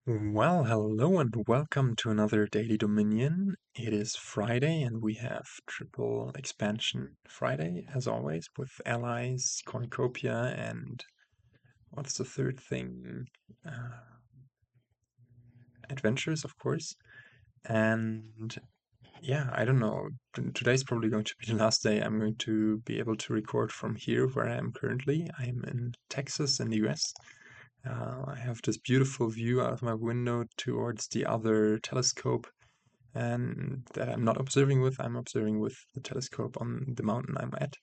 Well, hello and welcome to another Daily Dominion. It is Friday and we have triple expansion Friday, as always, with allies, cornucopia, and what's the third thing? Adventures, of course. And yeah, I don't know. Today's probably going to be the last day I'm going to be able to record from here where I am currently. I am in Texas in the US. I have this beautiful view out of my window towards the other telescope, and that I'm not observing with. I'm observing with the telescope on the mountain I'm at.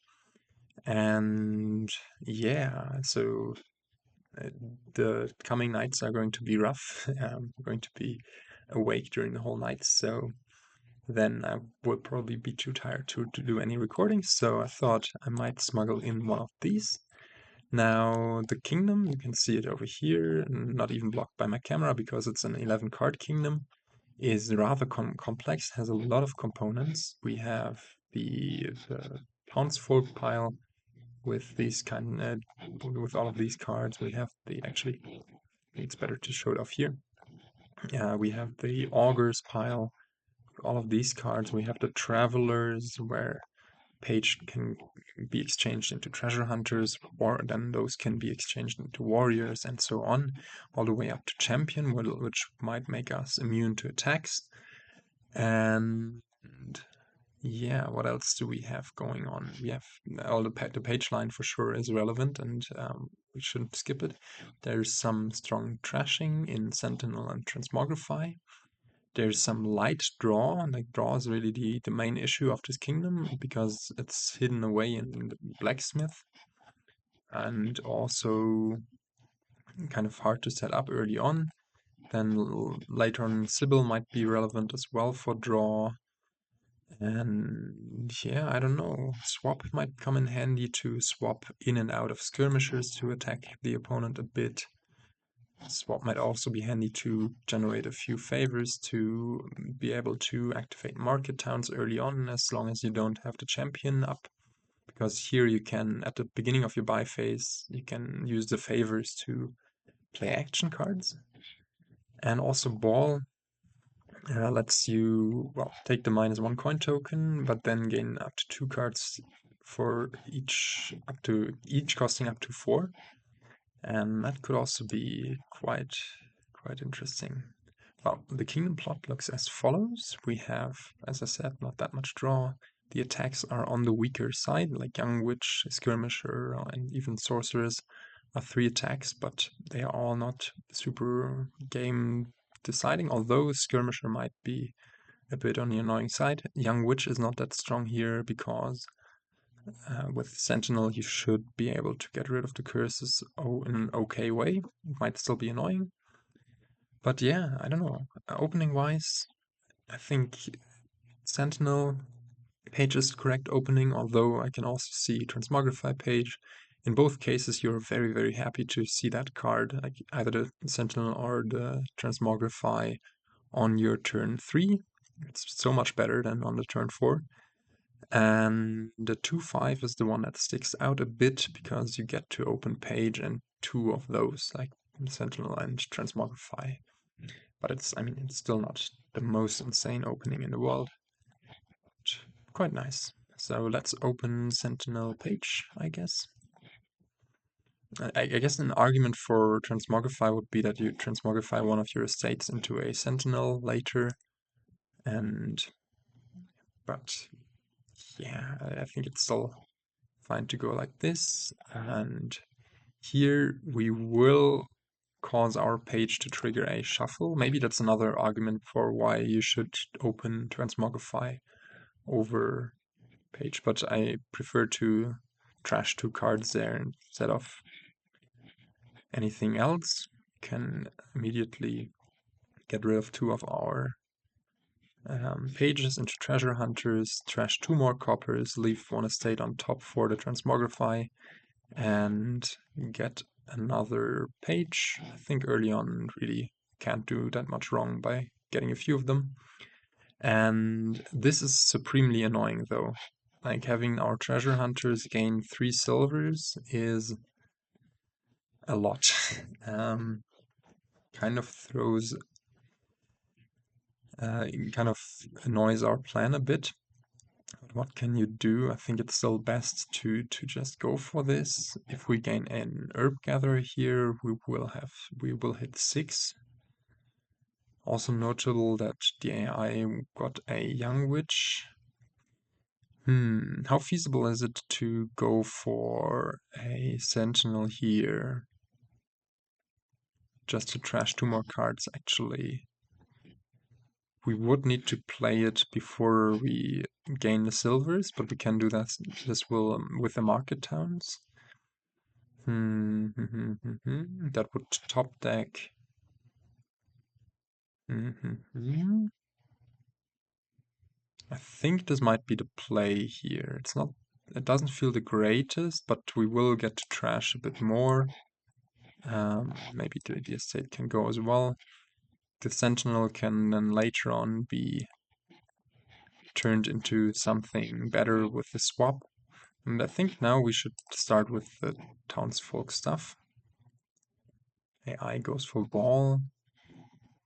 And yeah, so uh, the coming nights are going to be rough. I'm going to be awake during the whole night, so then I would probably be too tired to do any recording. So I thought I might smuggle in one of these. Now, the kingdom, you can see it over here, not even blocked by my camera because it's an 11 card kingdom, is rather complex, has a lot of components. We have the townsfolk pile with these with all of these cards. We have actually, it's better to show it off here. We have the augurs pile, all of these cards. We have the travelers where page can be exchanged into treasure hunters, or then those can be exchanged into warriors, and so on, all the way up to champion, which might make us immune to attacks. And yeah, what else do we have going on? We have all the page line for sure is relevant, and we shouldn't skip it. There's some strong trashing in Sentinel and Transmogrify. There's some light draw, and like draw is really the main issue of this kingdom because it's hidden away in the blacksmith and also kind of hard to set up early on. Then later on, Sybil might be relevant as well for draw. And yeah, I don't know. Swap might come in handy to swap in and out of skirmishers to attack the opponent a bit. Swap might also be handy to generate a few favors to be able to activate market towns early on, as long as you don't have the champion up. Because here you can, at the beginning of your buy phase, you can use the favors to play action cards. And also ball lets you, well, take the -1 coin token, but then gain up to 2 cards for each costing up to 4. And that could also be quite interesting. Well, the kingdom plot looks as follows. We have, as I said, not that much draw. The attacks are on the weaker side, like Young Witch, Skirmisher, and even Sorceress are 3 attacks, but they are all not super game deciding, although Skirmisher might be a bit on the annoying side. Young Witch is not that strong here because with Sentinel, you should be able to get rid of the curses in an okay way. It might still be annoying. But yeah, I don't know. Opening wise, I think Sentinel page is the correct opening, although I can also see Transmogrify page. In both cases, you're very, very happy to see that card, like either the Sentinel or the Transmogrify on your turn 3. It's so much better than on the turn 4. And the 2/5 is the one that sticks out a bit because you get to open page and 2 of those, like Sentinel and Transmogrify. But it's still not the most insane opening in the world. But quite nice. So let's open Sentinel page, I guess. I guess an argument for Transmogrify would be that you transmogrify one of your estates into a Sentinel later, but yeah, I think it's still fine to go like this. And here we will cause our page to trigger a shuffle. Maybe that's another argument for why you should open Transmogrify over page, but I prefer to trash 2 cards there instead of anything else. Can immediately get rid of 2 of our pages into treasure hunters, trash 2 more coppers, leave 1 estate on top for the Transmogrify, and get another page. I think early on really can't do that much wrong by getting a few of them. And this is supremely annoying though. Like having our treasure hunters gain 3 silvers is a lot. kind of throws, kind of annoys our plan a bit. But what can you do? I think it's still best to just go for this. If we gain an herb gatherer here, we will hit 6. Also notable that the AI got a young witch. How feasible is it to go for a sentinel here? Just to trash 2 more cards, actually. We would need to play it before we gain the silvers, but we can do that. This will with the market towns. That would top deck. I think this might be the play here. It's not. It doesn't feel the greatest, but we will get to trash a bit more. Maybe the estate can go as well. The sentinel can then later on be turned into something better with the swap. And I think now we should start with the townsfolk stuff. AI goes for ball.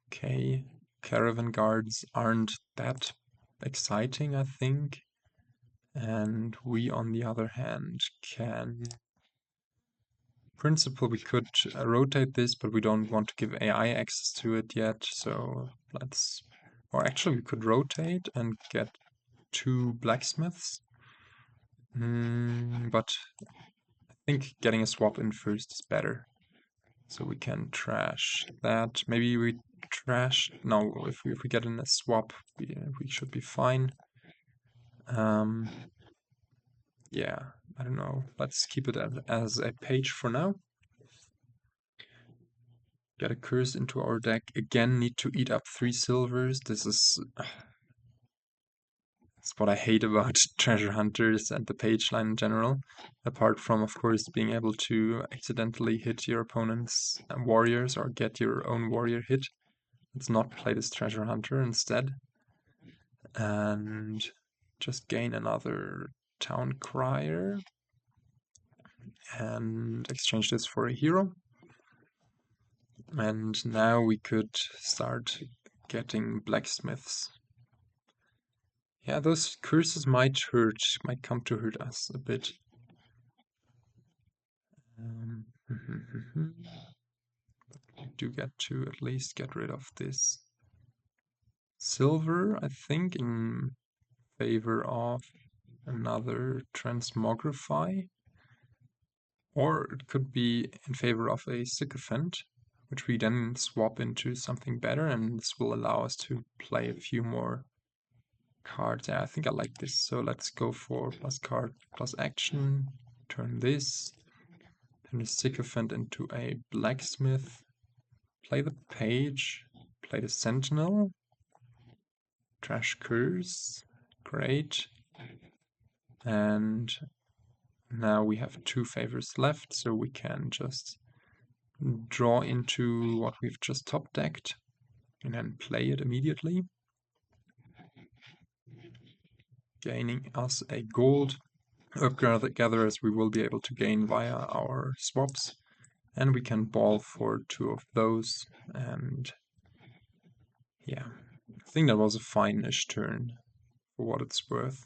Okay. Caravan guards aren't that exciting, I think. And we, on the other hand, can... Principle, we could rotate this, but we don't want to give AI access to it yet, so let's... Or actually, we could rotate and get 2 blacksmiths. But I think getting a swap in first is better. So we can trash that. Maybe we trash... No, if we get in a swap, we should be fine. Yeah, I don't know. Let's keep it as a page for now. Get a curse into our deck. Again, need to eat up 3 silvers. This is... That's what I hate about treasure hunters and the page line in general. Apart from, of course, being able to accidentally hit your opponent's warriors or get your own warrior hit. Let's not play this treasure hunter instead. And just gain another town crier. And exchange this for a hero. And now we could start getting blacksmiths. Yeah, those curses might come to hurt us a bit. We do get to at least get rid of this silver, I think, in favor of another transmogrify. Or it could be in favor of a sycophant, which we then swap into something better, and this will allow us to play a few more cards. Yeah, I think I like this. So let's go for plus card, plus action. Turn this. Turn the sycophant into a blacksmith. Play the page. Play the sentinel. Trash curse. Great. And now we have 2 favors left, so we can just draw into what we've just top decked and then play it immediately. Gaining us a gold herb gatherers we will be able to gain via our swaps, and we can ball for 2 of those. And yeah, I think that was a fine-ish turn for what it's worth.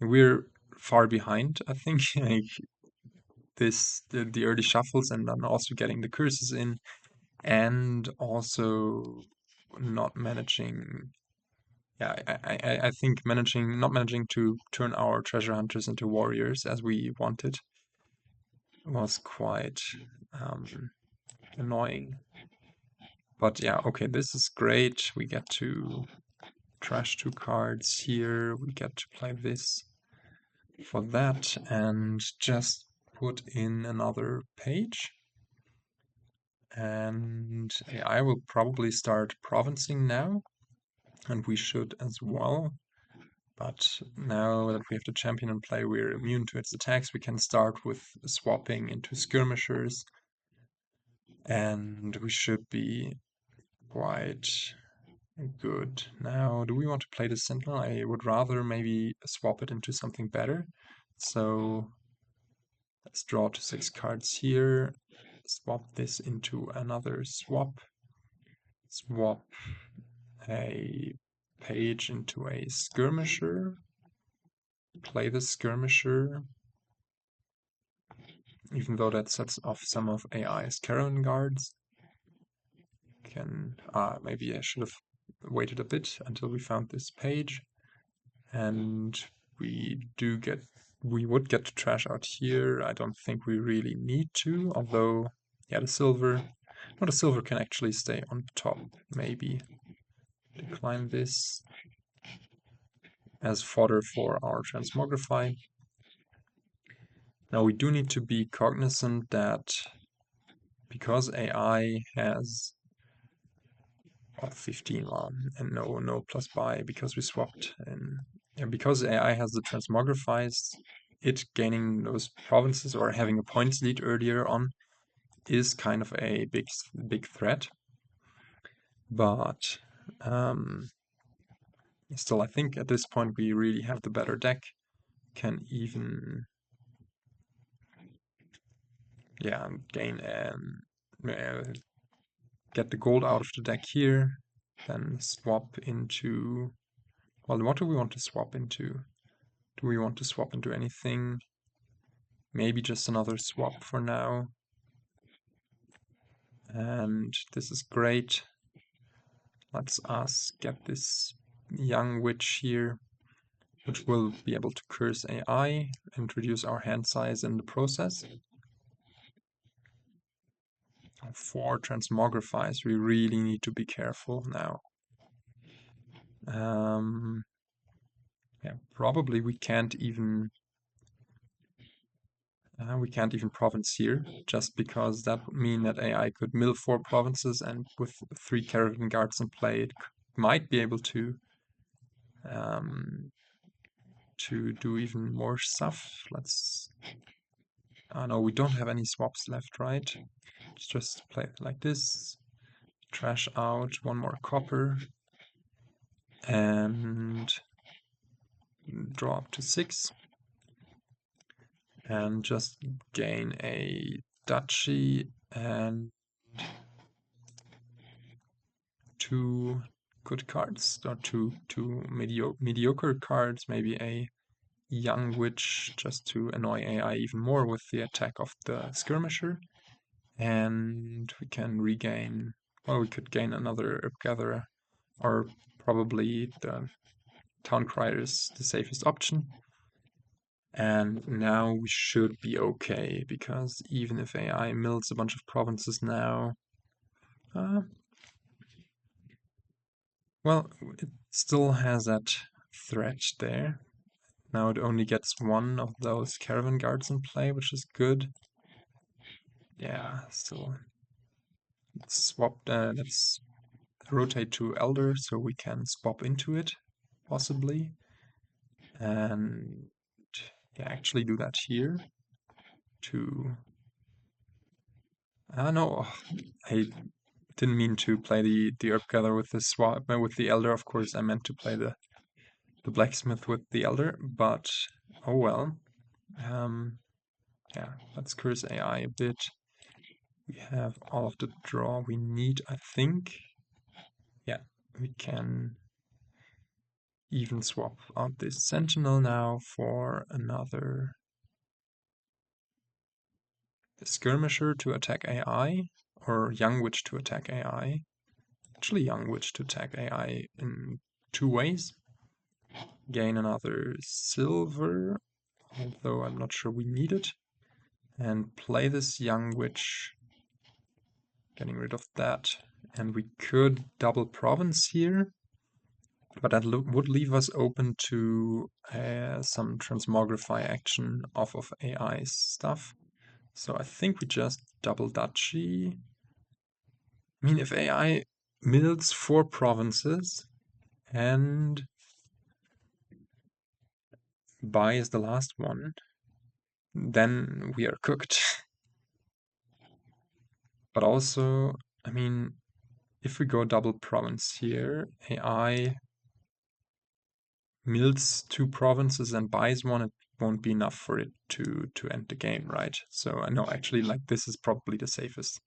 We're far behind, I think. The early shuffles, and then also getting the curses in, and also not managing. Yeah, I think not managing to turn our treasure hunters into warriors as we wanted was quite annoying. But yeah, okay, this is great. We get to trash 2 cards here. We get to play this for that and just put in another page. And I will probably start provincing now, and we should as well. But now that we have the champion in play, we're immune to its attacks. We can start with swapping into skirmishers, and we should be quite good. Now, do we want to play the sentinel? I would rather maybe swap it into something better. So let's draw to 6 cards here. Swap this into another swap. swap a page into a skirmisher, play the skirmisher, even though that sets off some of AI's caravan guards. Maybe I should have waited a bit until we found this page, and we would get to trash out here. I don't think we really need to, although, yeah, the silver can actually stay on top, maybe. Decline this as fodder for our transmogrify. Now we do need to be cognizant that because AI has 15 and no plus buy because we swapped, and because AI has the transmogrifies, it gaining those provinces or having a points lead earlier on is kind of a big threat. But still, I think at this point we really have the better deck. Can even gain get the gold out of the deck here, then swap into, well, what do we want to swap into? Do we want to swap into anything? Maybe just another swap for now. And this is great. Let's us get this young witch here, which will be able to curse AI and reduce our hand size in the process. For transmogrifies, we really need to be careful now. Probably we can't even province here, just because that would mean that AI could mill 4 provinces, and with 3 caravan guards in play, it might be able to do even more stuff. No, we don't have any swaps left, right? Just play it like this, trash out 1 more copper, and draw up to 6, and just gain a duchy and 2 good cards, or two mediocre cards, maybe a young witch just to annoy AI even more with the attack of the skirmisher, and we can regain, well, we could gain another herb gatherer, or probably the town crier is the safest option. And now we should be okay, because even if AI mills a bunch of provinces now, well, it still has that threat there. Now it only gets 1 of those caravan guards in play, which is good. Yeah, still. Let's rotate to Elder so we can swap into it, possibly. And actually do that here to... no, I didn't mean to play the herb gather with the swap with the Elder. Of course, I meant to play the blacksmith with the Elder, but oh well. Yeah, let's curse AI a bit. We have all of the draw we need, I think. Yeah, we can even swap out this Sentinel now for another Skirmisher to attack AI, or Young Witch to attack AI. Actually, Young Witch to attack AI in 2 ways. Gain another silver, although I'm not sure we need it. And play this Young Witch, getting rid of that. And we could double province here, but that would leave us open to some transmogrify action off of AI's stuff. So I think we just double duchy. I mean, if AI mills 4 provinces and buys the last one, then we are cooked. But also, I mean, if we go double province here, AI mills 2 provinces and buys 1, it won't be enough for it to end the game, right? So I know actually, like, this is probably the safest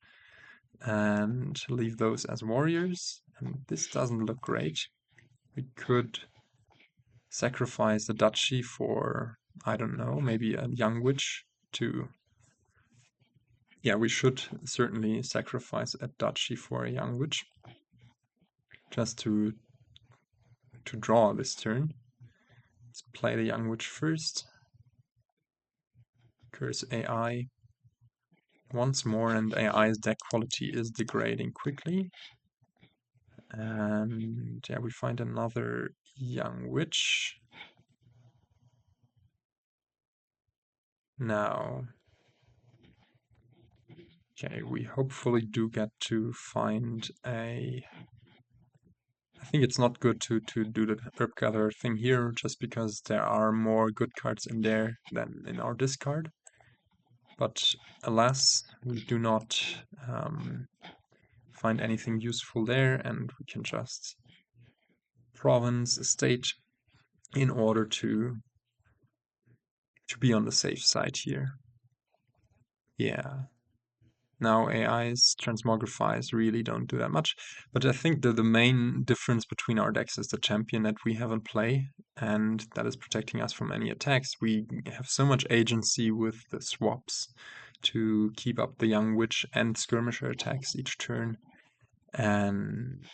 and leave those as warriors. And this doesn't look great. We could sacrifice the duchy for, I don't know, maybe a young witch to... Yeah, we should certainly sacrifice a duchy for a young witch, just to draw this turn. Let's play the young witch first. Curse AI once more, and AI's deck quality is degrading quickly. And yeah, we find another young witch. Now, okay, we hopefully do get to find a... I think it's not good to do the herb gatherer thing here, just because there are more good cards in there than in our discard. But alas, we do not find anything useful there, and we can just province estate in order to be on the safe side here. Yeah. Now AI's transmogrifies really don't do that much, but I think the main difference between our decks is the champion that we have in play, and that is protecting us from any attacks. We have so much agency with the swaps to keep up the young witch and skirmisher attacks each turn, and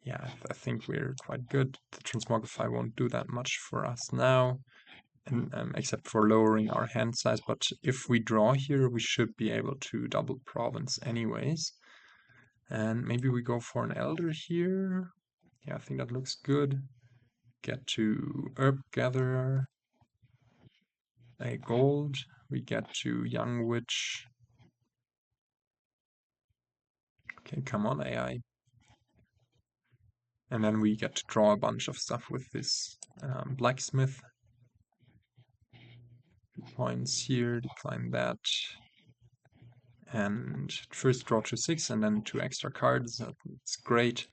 yeah, I think we're quite good. The transmogrify won't do that much for us now, and, except for lowering our hand size, but if we draw here, we should be able to double province anyways. And maybe we go for an elder here. Yeah, I think that looks good. Get to herb gatherer, a gold. We get to young witch. Okay, come on, AI. And then we get to draw a bunch of stuff with this blacksmith. 2 points here, decline that. And first draw to 6 and then 2 extra cards. That's great.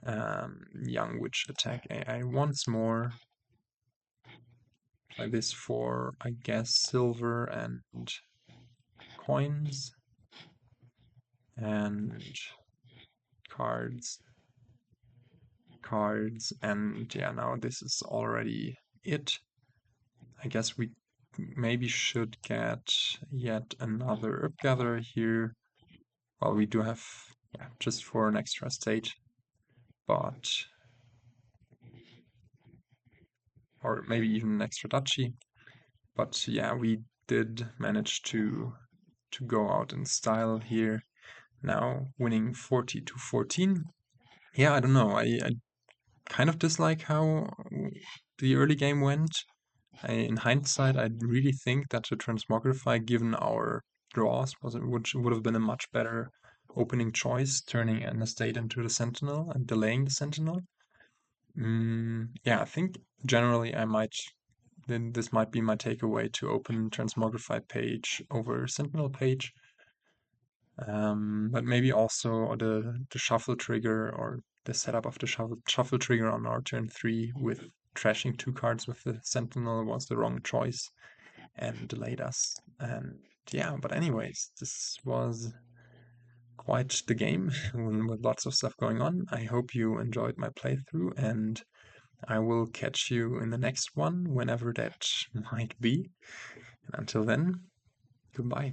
Young witch attack AI once more. Play this for, I guess, silver and coins. And cards. And yeah, now this is already it. I guess we maybe should get yet another herb gatherer here. Well, we do have, yeah, just for an extra state, but... or maybe even an extra duchy. But yeah, we did manage to go out in style here. Now winning 40-14. Yeah, I don't know. I kind of dislike how the early game went. In hindsight, I really think that the Transmogrify, given our draws, would have been a much better opening choice, turning an estate into the Sentinel and delaying the Sentinel. Yeah, I think generally this might be my takeaway, to open Transmogrify page over Sentinel page. But maybe also the shuffle trigger, or the setup of the shuffle trigger on our turn 3 with trashing 2 cards with the Sentinel was the wrong choice and delayed us. And yeah, but anyways, this was quite the game with lots of stuff going on. I hope you enjoyed my playthrough, and I will catch you in the next one, whenever that might be. And until then, goodbye.